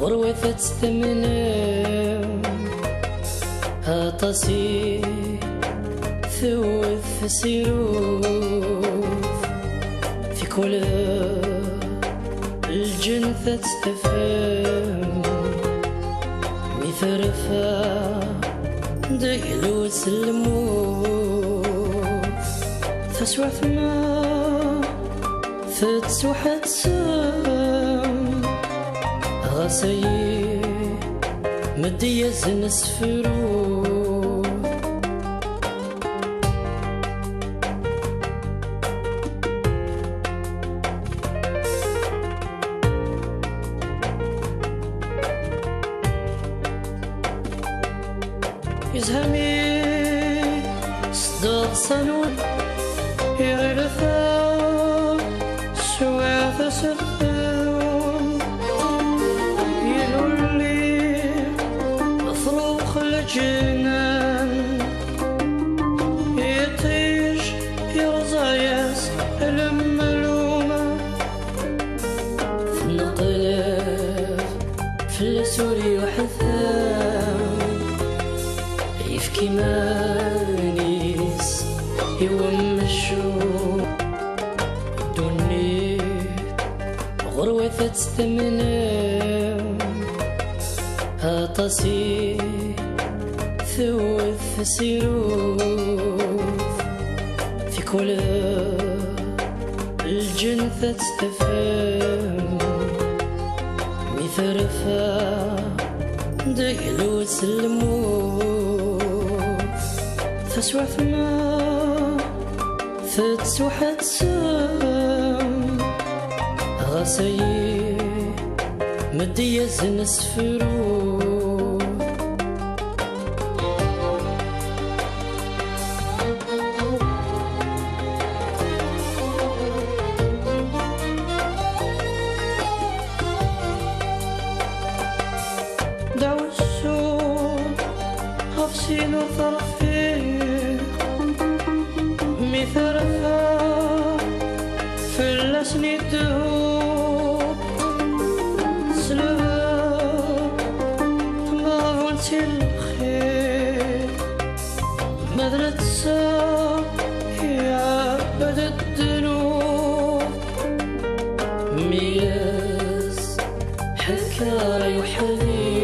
غروة تستمنى هاطاسي ثوث سيروف في كل الجنة تستفهم ميثرفا دقلو سلموف فسوف ما فتسوحت سام غاسي مدية نسفرو يزهمي صدق صنون يغرفا شواث سفاون يلولي فروخ الجنان يطيش يرزايس الملومة في النقلات في السوري وحثام يفكي مانيس يومشو دوني غروة تستمنى هاطاسي ثوث سيروف في كل الجنة تستفهم ميثرفا دقلو سلموف فسوف ما فتسوحت سام غاسي مدية نسفرو دعو السوق هفسين وطرفين ميثرفا في اللسن الدهوب سلوى ما ونسي الخير مدرة